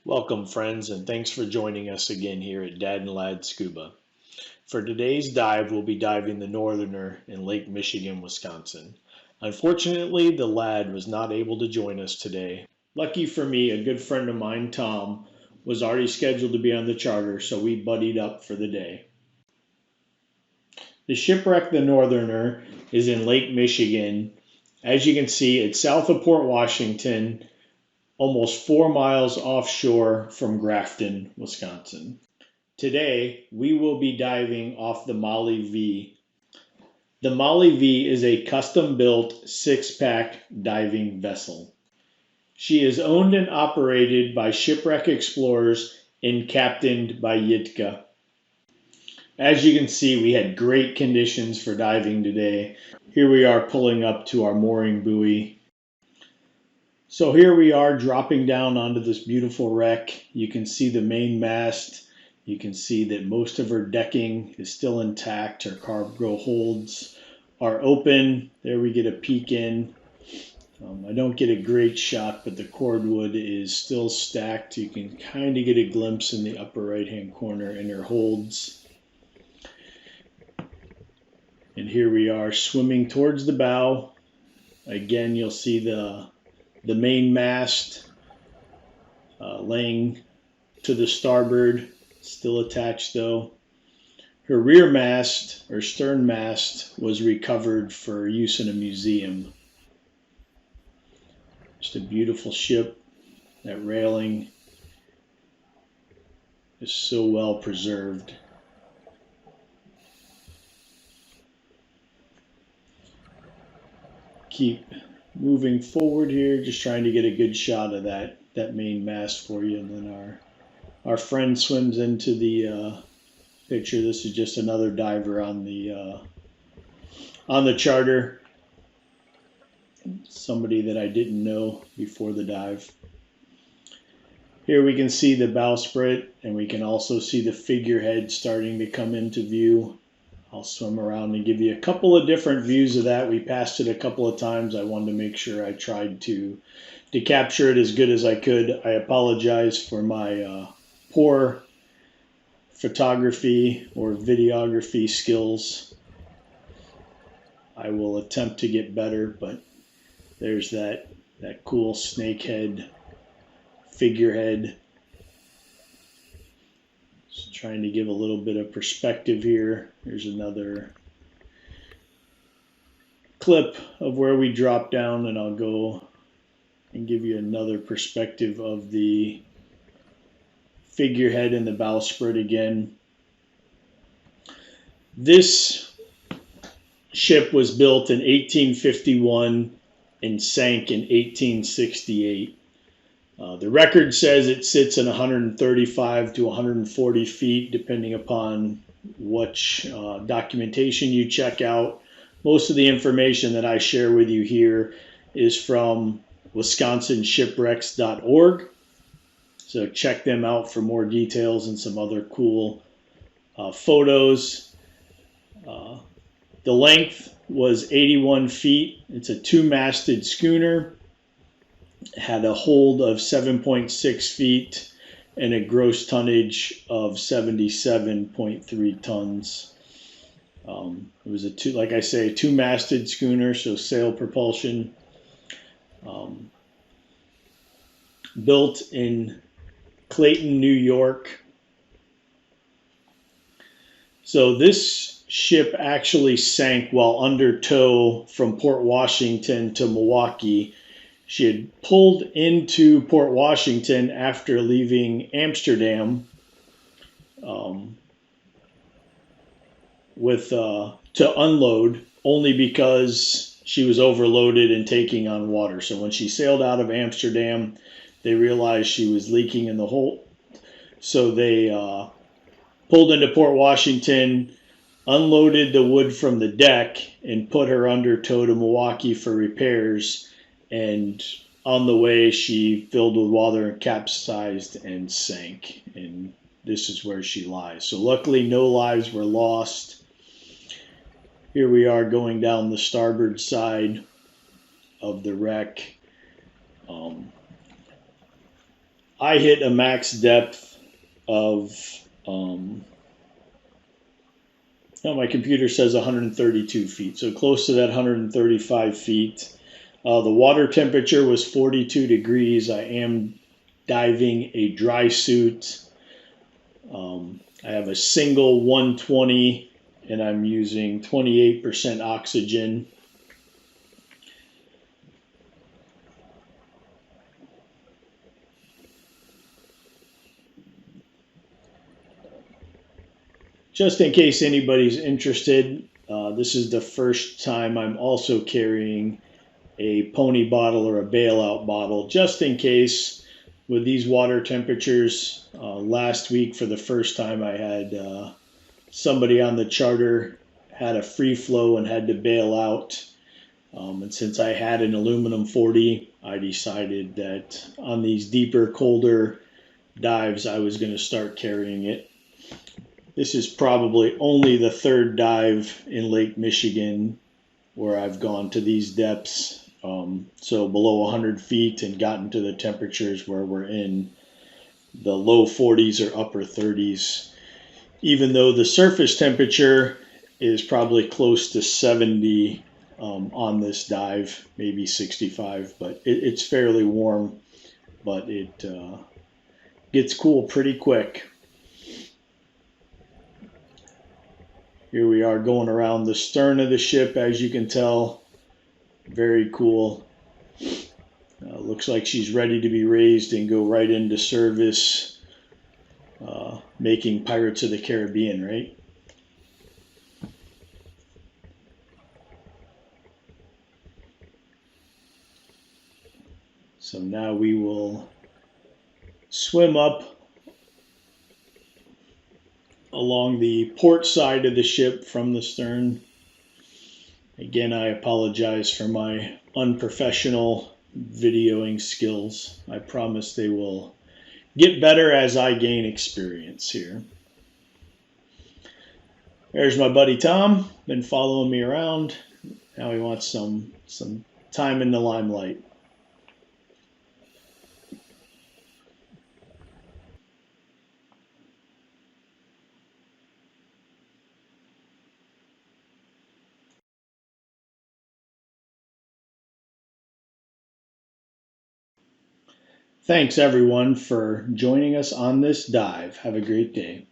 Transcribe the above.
Welcome, friends, and thanks for joining us again here at Dad and Lad Scuba. For today's dive, we'll be diving the Northerner in Lake Michigan, Wisconsin. Unfortunately, the lad was not able to join us today. Lucky for me, a good friend of mine, Tom, was already scheduled to be on the charter, so we buddied up for the day. The Shipwreck the Northerner is in Lake Michigan. As you can see, it's south of Port Washington, almost 4 miles offshore from Grafton, Wisconsin. Today, we will be diving off the Molly V. The Molly V is a custom-built six-pack diving vessel. She is owned and operated by Shipwreck Explorers and captained by Yitka. As you can see, we had great conditions for diving today. Here we are pulling up to our mooring buoy. So here we are dropping down onto this beautiful wreck. You can see the main mast. You can see that most of her decking is still intact. Her cargo holds are open. There we get a peek in. I don't get a great shot, but the cordwood is still stacked. You can kind of get a glimpse in the upper right-hand corner in her holds. And here we are swimming towards the bow. Again, you'll see the main mast laying to the starboard, still attached though. Her rear mast, or stern mast, was recovered for use in a museum. Just a beautiful ship. That railing is so well preserved. Keep moving forward here, just trying to get a good shot of that main mast for you, and then our friend swims into the picture. This is just another diver on the charter, somebody that I didn't know before the dive. Here we can see the bowsprit, and we can also see the figurehead starting to come into view. I'll swim around and give you a couple of different views of that. We passed it a couple of times. I wanted to make sure I tried to capture it as good as I could. I apologize for my poor photography or videography skills. I will attempt to get better, but there's that cool snakehead figurehead. Just trying to give a little bit of perspective here. Here's another clip of where we drop down, and I'll go and give you another perspective of the figurehead and the bowsprit again. This ship was built in 1851 and sank in 1868. The record says it sits in 135 to 140 feet, depending upon which documentation you check out. Most of the information that I share with you here is from wisconsinshipwrecks.org. So check them out for more details and some other cool photos. The length was 81 feet. It's a two-masted schooner. Had a hold of 7.6 feet and a gross tonnage of 77.3 tons. It was a two-masted schooner, so sail propulsion. Built in Clayton, New York. So this ship actually sank while under tow from Port Washington to Milwaukee. She had pulled into Port Washington after leaving Amsterdam to unload, only because she was overloaded and taking on water. So when she sailed out of Amsterdam, they realized she was leaking in the hold. So they pulled into Port Washington, unloaded the wood from the deck, and put her under tow to Milwaukee for repairs. And on the way, she filled with water and capsized and sank. And this is where she lies. So luckily, no lives were lost. Here we are going down the starboard side of the wreck. I hit a max depth of, no, my computer says 132 feet, so close to that 135 feet. The water temperature was 42 degrees. I am diving a dry suit. I have a single 120 and I'm using 28% oxygen. Just in case anybody's interested, this is the first time I'm also carrying a pony bottle or a bailout bottle, just in case with these water temperatures. Last week, for the first time, I had somebody on the charter had a free flow and had to bail out. And since I had an aluminum 40, I decided that on these deeper, colder dives, I was going to start carrying it. This is probably only the third dive in Lake Michigan where I've gone to these depths, so below 100 feet, and gotten to the temperatures where we're in the low 40s or upper 30s, even though the surface temperature is probably close to 70 on this dive, maybe 65, but it's fairly warm, but it gets cool pretty quick. Here we are going around the stern of the ship, as you can tell. Very cool. Looks like she's ready to be raised and go right into service, making Pirates of the Caribbean, right? So now we will swim up along the port side of the ship from the stern. Again, I apologize for my unprofessional videoing skills. I promise they will get better as I gain experience here. There's my buddy Tom, been following me around. Now he wants some time in the limelight. Thanks everyone for joining us on this dive. Have a great day.